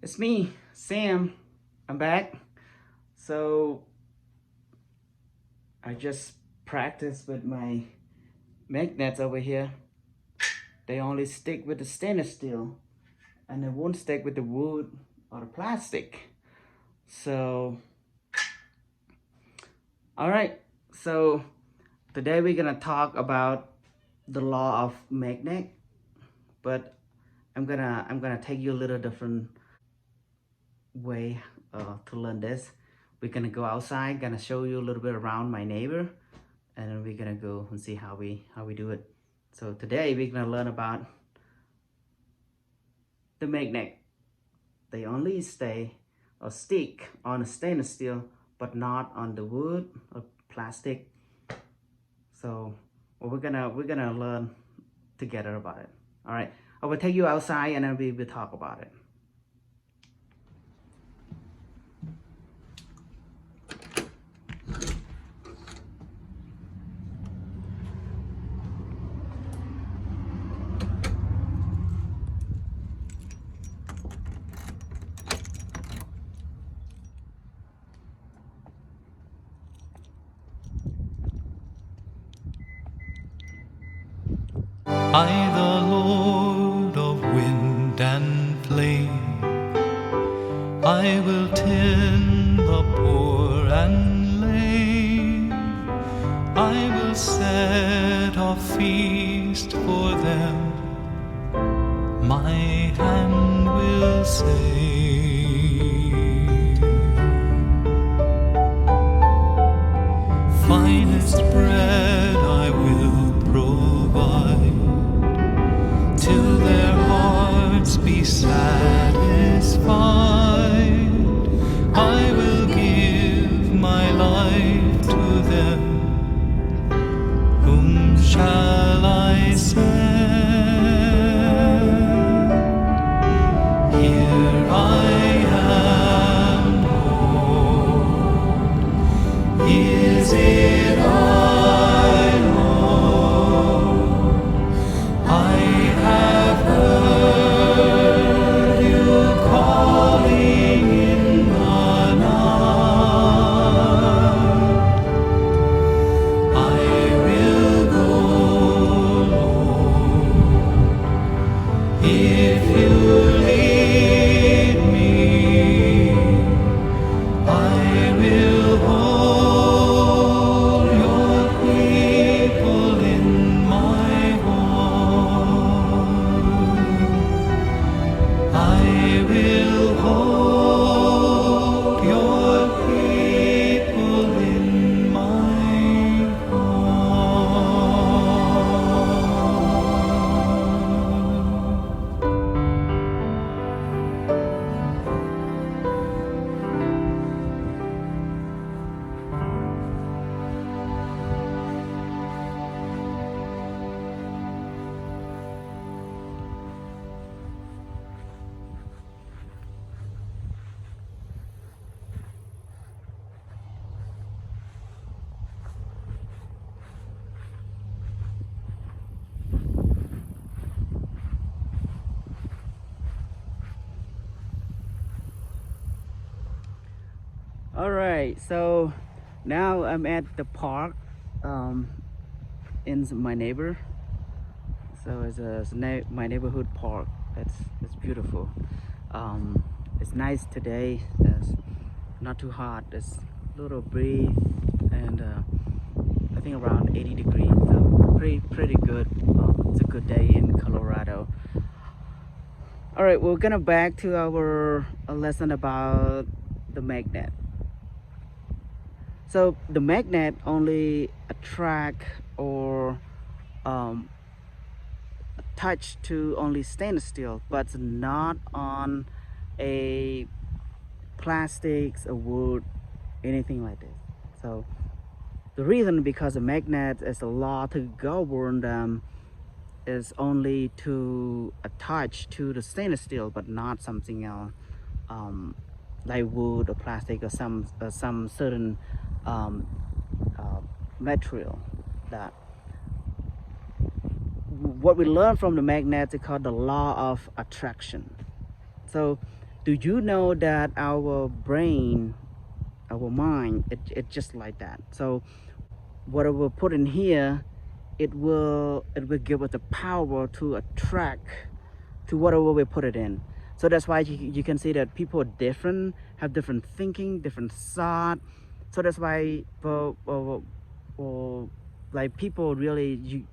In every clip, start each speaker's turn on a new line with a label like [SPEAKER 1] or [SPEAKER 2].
[SPEAKER 1] It's me, Sam. I'm back. So I just practiced with my magnets over here. They only stick with the stainless steel and they won't stick with the wood or the plastic. So, all right. So today we're gonna talk about the law of magnet, but I'm gonna take you a little different way to learn this. We're gonna go outside, gonna show you a little bit around my neighbor, and then we're gonna go and see how we do it. So today we're gonna learn about the magnet. They only stay or stick on the stainless steel, but not on the wood or plastic. So we're gonna learn together about it. All right, I will take you outside and then we will talk about it.
[SPEAKER 2] I, the Lord of wind and flame, I will tend the poor and lame. I will set a feast for them. My hand will save. Finest bread I will provide, till their hearts be satisfied. I will give my life to them. Whom shall I send? Here I am, Lord. Is it I?
[SPEAKER 1] All right, so now I'm at the park in my neighbor. So my neighborhood park. It's beautiful. It's nice today. It's not too hot. It's a little breeze, and I think around 80 degrees. So pretty good. It's a good day in Colorado. All right, we're gonna back to our lesson about the magnet. So the magnet only attract or attach to only stainless steel, but not on a plastics or wood, anything like this. So the reason because the magnet is a law to govern them is only to attach to the stainless steel, but not something else, like wood or plastic or some certain material. That what we learn from the magnet is called the law of attraction. So Do you know that our brain, our mind, it just like that? So whatever we put in here, it will give us the power to attract to whatever we put it in. So that's why you can see that people are different, have different thinking, different thought. So that's why for like people really,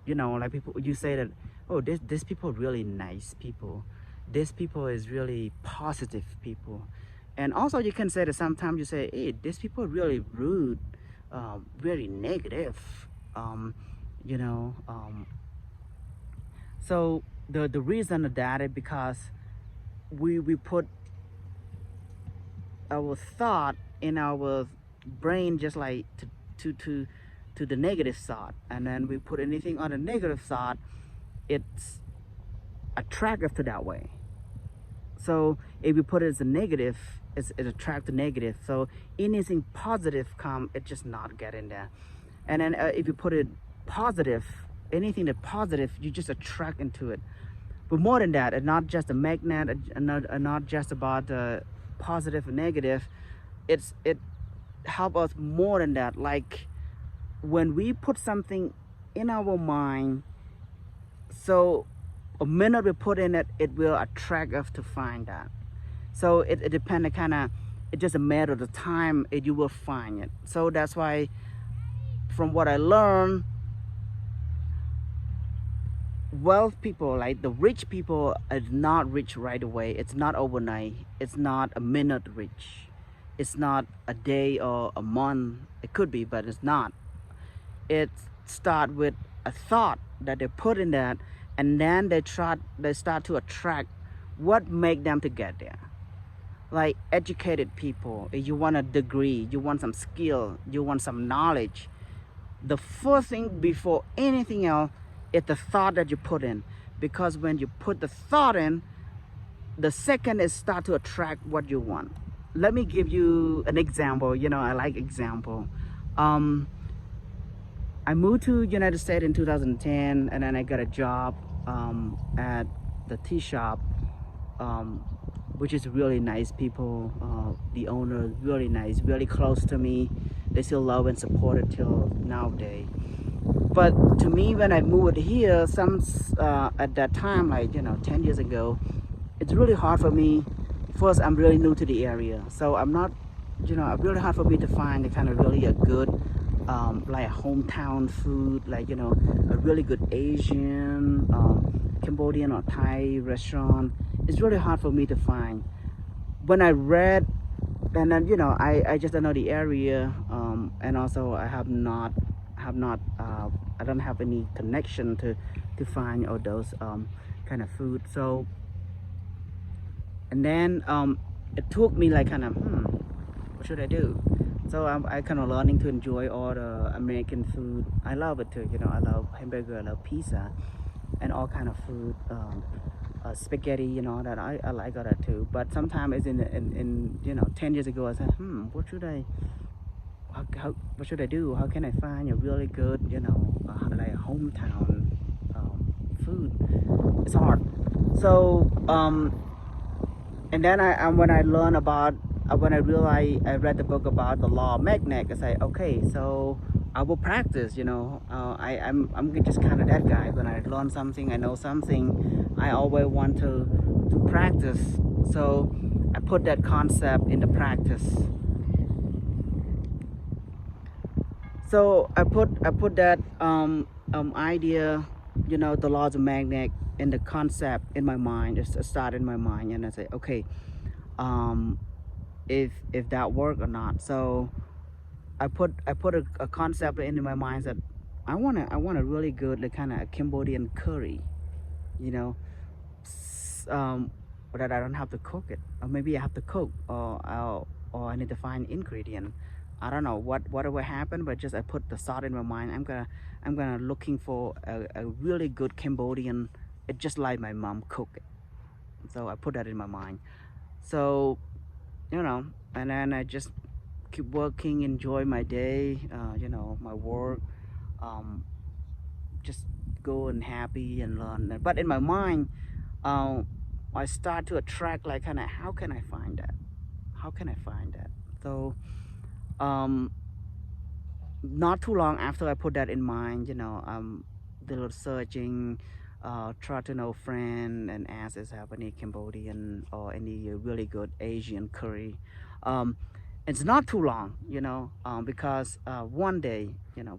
[SPEAKER 1] you know, like people, you say that, oh, this people are really nice people, this people is really positive people. And also you can say that sometimes you say, hey, these people are really rude, very negative, you know. So the reason of that is because we put our thought in our brain just like to the negative thought, and then we put anything on the negative thought, it's attractive to that way. So if you put it as a negative, it attracts the negative. So anything positive come, it just not get in there. And then if you put it positive, anything that positive, you just attract into it. But more than that, it's not just a magnet, and not just about the positive and negative. It help us more than that. Like when we put something in our mind, so a minute we put in it, it will attract us to find that. So it depends, kind of, it's just a matter of the time you will find it. So that's why, from what I learned, wealth people, like the rich people, is not rich right away. It's not overnight. It's not a minute rich. It's not a day or a month. It could be, but it's not. It start with a thought that they put in that, and then they start to attract what make them to get there. Like educated people, if you want a degree, you want some skill, you want some knowledge, the first thing before anything else is the thought that you put in. Because when you put the thought in, the second is start to attract what you want. Let me give you an example. You know, I like example. I moved to United States in 2010, and then I got a job at the tea shop, which is really nice people. The owner is really nice, really close to me. They still love and support it till nowadays. But to me, when I moved here, at that time, like 10 years ago, it's really hard for me. First, I'm really new to the area, so I'm not, really hard for me to find the kind of really a good, like a hometown food, like a really good Asian, Cambodian or Thai restaurant. It's really hard for me to find. When I read, and then I just don't know the area, and also I I don't have any connection to find all those kind of food. So, and then it took me like kind of what should I do? So I kind of learning to enjoy all the American food. I love it too. I love hamburger, I love pizza, and all kind of food. Spaghetti, that I like all that too. But sometimes it's in 10 years ago, I said, what should I do? How can I find a really good, like hometown food? It's hard. So and then when I learned about, when I realized, I read the book about the law of magnet, I say, okay, so I will practice. I'm just kind of that guy. When I learn something, I know something, I always want to practice. So I put that concept into practice. So I put that idea, the laws of magnet, and the concept in my mind. It's a start in my mind, and I say, okay, if that work or not. So I put a concept into my mind that I want a really good, like kind of Cambodian curry, that I don't have to cook it, or maybe I have to cook, or I need to find ingredient. I don't know what will happen, but just I put the thought in my mind. I'm gonna looking for a really good Cambodian. It's just like my mom cook it. So I put that in my mind. So and then I just keep working, enjoy my day, my work, just go and happy and learn. But in my mind, I start to attract like kind of, how can I find that? How can I find that? So not too long after I put that in mind, did a little searching, try to know friend and ask if have any Cambodian or any really good Asian curry. Um, it's not too long, because one day,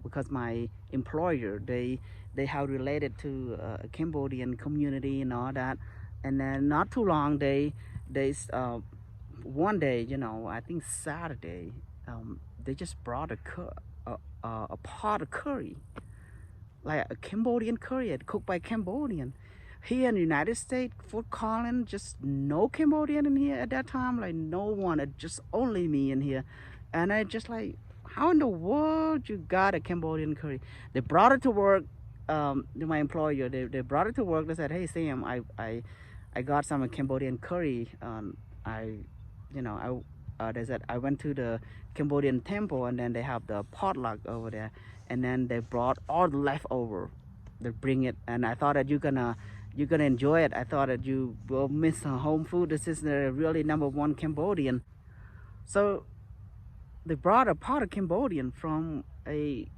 [SPEAKER 1] because my employer, they have related to a Cambodian community and all that, and then not too long they one day, I think Saturday, they just brought a pot of curry, like a Cambodian curry cooked by Cambodian. Here in the United States, food calling, just no Cambodian in here at that time, like no one, just only me in here. And I just like, how in the world you got a Cambodian curry? They brought it to work, my employer, they brought it to work. They said, hey Sam, I got some Cambodian curry. They said I went to the Cambodian temple and then they have the potluck over there, and then they brought all the leftover. They bring it, and I thought that you're gonna enjoy it. I thought that you will miss home food. This is the really #1 Cambodian. So they brought a pot of Cambodian from a.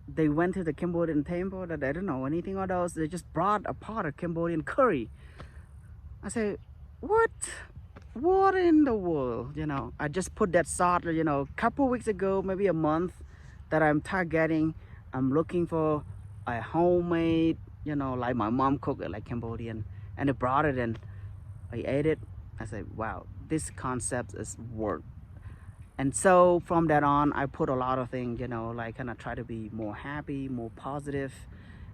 [SPEAKER 1] They went to the Cambodian temple that I don't know anything about those. They just brought a pot of Cambodian curry. I say, what? What in the world? I just put that salt, a couple weeks ago, maybe a month, that I'm targeting. I'm looking for a homemade, like my mom cooked it, like Cambodian, and they brought it and I ate it. I said, wow, this concept is work. And so from that on, I put a lot of things, like kind of try to be more happy, more positive.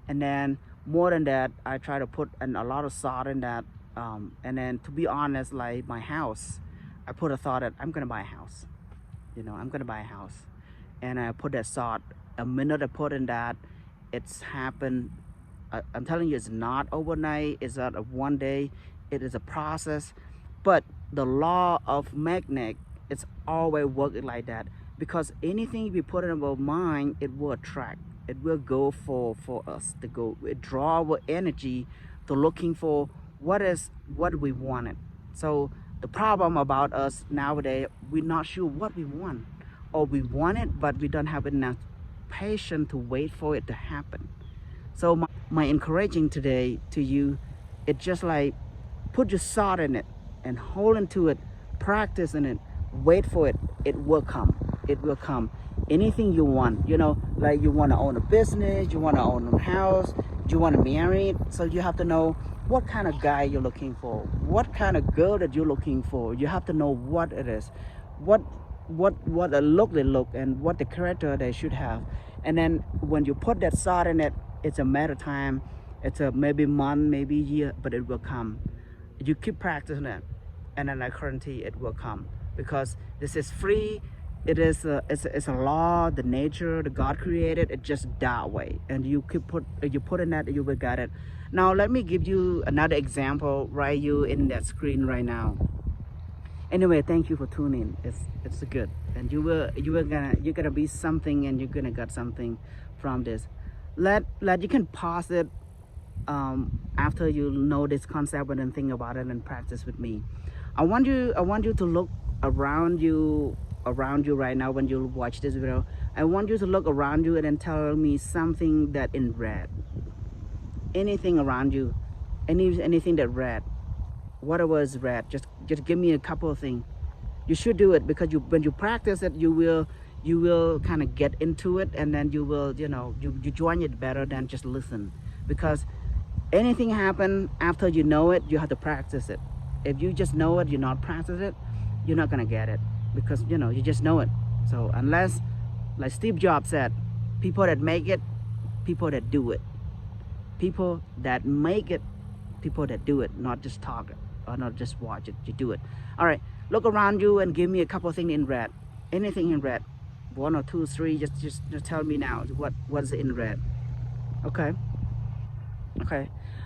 [SPEAKER 1] And then more than that, I try to put a lot of thought in that. And then to be honest, like my house, I put a thought that I'm going to buy a house. I'm going to buy a house. And I put that thought, a minute I put in that, it's happened. I'm telling you, it's not overnight. It's not a one day. It is a process. But the law of magnet, it's always working like that, because anything we put in our mind, it will attract. It will go for us to go. It draw our energy to looking for what we wanted. So the problem about us nowadays, we're not sure what we want, or we want it, but we don't have enough patience to wait for it to happen. So my encouraging today to you, it's just like put your thought in it and hold into it, practice in it, wait for it. It will come. It will come. Anything you want, like you want to own a business, you want to own a house, you want to marry. So you have to know what kind of guy you're looking for, what kind of girl that you're looking for. You have to know what it is, what the look they look, and what the character they should have. And then when you put that thought in it, it's a matter of time. It's a maybe month, maybe year, but it will come. You keep practicing it, and then I guarantee it will come, because this is free. It's a law, the nature, the God created it just that way, and you put in that, you will get it. Now let me give you another example right you in that screen right now. Anyway, thank you for tuning. It's good, and you're gonna be something, and you're gonna get something from this. Let you can pause it after you know this concept and then think about it and practice with me. I want you to look around you right now when you watch this video. I want you to look around you and then tell me something that in red. Anything around you, anything that red, whatever is red, just give me a couple of things. You should do it, because when you practice it, you will kind of get into it, and then you will you join it better than just listen, because anything happen after you know it, you have to practice it. If you just know it, you not practice it, you're not gonna get it, because you just know it. So unless, like Steve Jobs said, people that make it, people that do it. People that make it, people that do it, not just talk it or not just watch it, you do it. All right, look around you and give me a couple of things in red. Anything in red, 1 or 2, 3, just tell me now what's in red. Okay,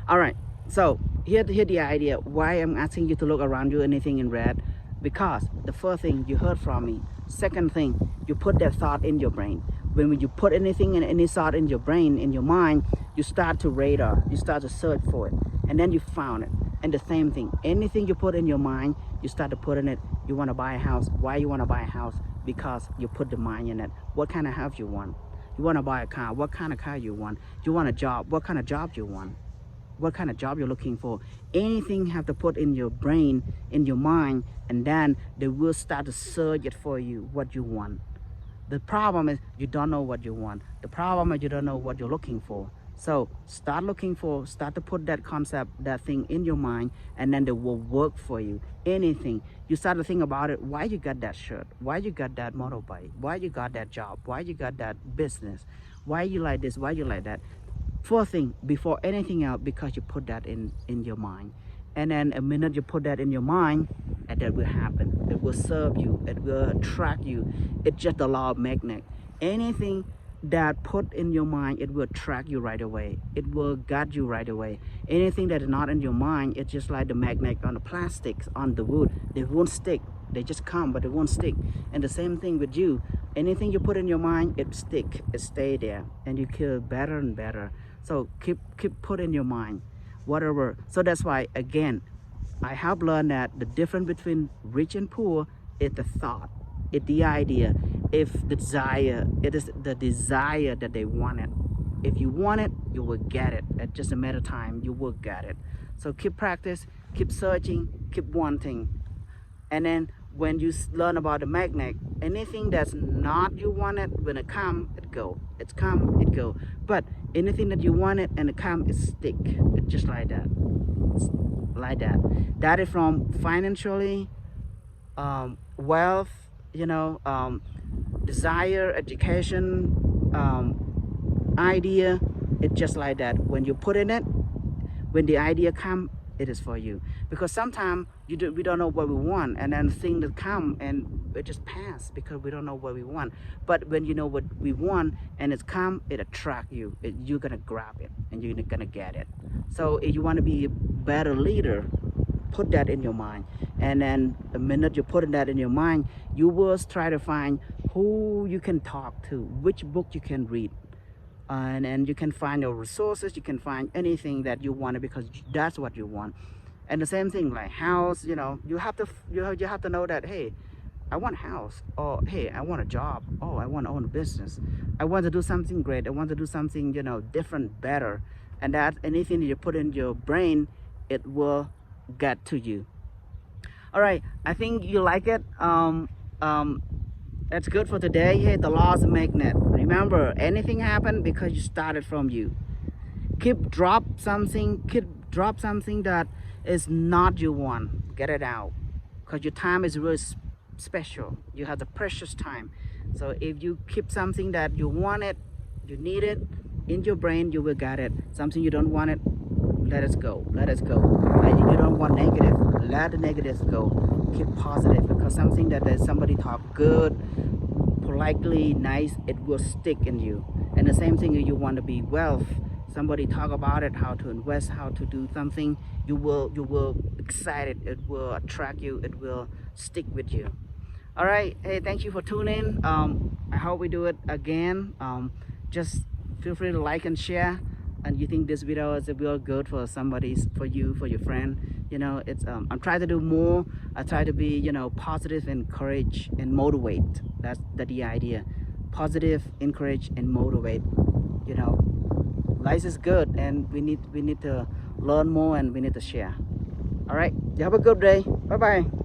[SPEAKER 1] all right. So here the idea why I'm asking you to look around you, anything in red, because the first thing you heard from me. Second thing, you put that thought in your brain. When you put anything in any thought in your brain, in your mind, you start to radar, you start to search for it, and then you found it. And the same thing, anything you put in your mind, you start to put in it. You want to buy a house. Why you want to buy a house? Because you put the mind in it. What kind of house you want? You want to buy a car. What kind of car you want? You want a job. What kind of job you want? What kind of job you're looking for? Anything you have to put in your brain, in your mind, and then they will start to search it for you, what you want. The problem is you don't know what you want. The problem is you don't know what you're looking for. So start to put that concept, that thing in your mind, and then they will work for you. Anything. You start to think about it. Why you got that shirt? Why you got that motorbike? Why you got that job? Why you got that business? Why you like this? Why you like that? First thing, before anything else, because you put that in your mind. And then a minute you put that in your mind, and that will happen. It will serve you. It will attract you. It's just the law of magnet. Anything that put in your mind, it will attract you right away. It will guide you right away. Anything that is not in your mind, it's just like the magnet on the plastics, on the wood. They won't stick. They just come, but they won't stick. And the same thing with you. Anything you put in your mind, it stick. It stay there, and you feel better and better. So keep put in your mind, whatever. So that's why, again, I have learned that the difference between rich and poor is the thought. It's the idea. If the desire, it is the desire that they want it. If you want it, you will get it. At just a matter of time, you will get it. So keep practice, keep searching, keep wanting. And then when you learn about the magnet, anything that's not you want it, when it come, it go. It's come, it go. But anything that you want it and it come, it stick. It's just like that. It's like that. That is from financially, wealth, desire, education, idea. It's just like that. When you put in it, when the idea come, it is for you. Because sometimes we don't know what we want, and then things that come and it just pass because we don't know what we want. But when you know what we want and it's come, it attract you. You're gonna grab it and you're gonna get it. So if you want to be a better leader, put that in your mind. And then the minute you put that in your mind, you will try to find who you can talk to, which book you can read. And you can find your resources, you can find anything that you want because that's what you want. And the same thing like house, you have to know that, hey, I want a house, or hey, I want a job, oh, I want to own a business, I want to do something great, I want to do something different, better. And that anything that you put in your brain, it will get to you. All right, I think you like it. That's good for today. Hey, the laws of magnet. Remember, anything happened because you started from you. Drop something that is not you want. Get it out, because your time is really special. You have the precious time. So if you keep something that you want it, you need it in your brain, you will get it. Something you don't want it, let it go. Let it go. Like you don't want negative, let the negatives go. Keep positive, because something that somebody talk good, politely, nice, it will stick in you. And the same thing, if you want to be wealth, somebody talk about it, how to invest, how to do something, you will excited, it will attract you, it will stick with you. All right, hey, thank you for tuning in. I hope we do it again. Just feel free to like and share. And you think this video is real good for somebody's, for you, for your friend, it's I'm trying to do more. I try to be positive, encourage and motivate. That's the idea. Positive, encourage and motivate. Life is good, and we need to learn more, and we need to share. All right, you have a good day. Bye bye.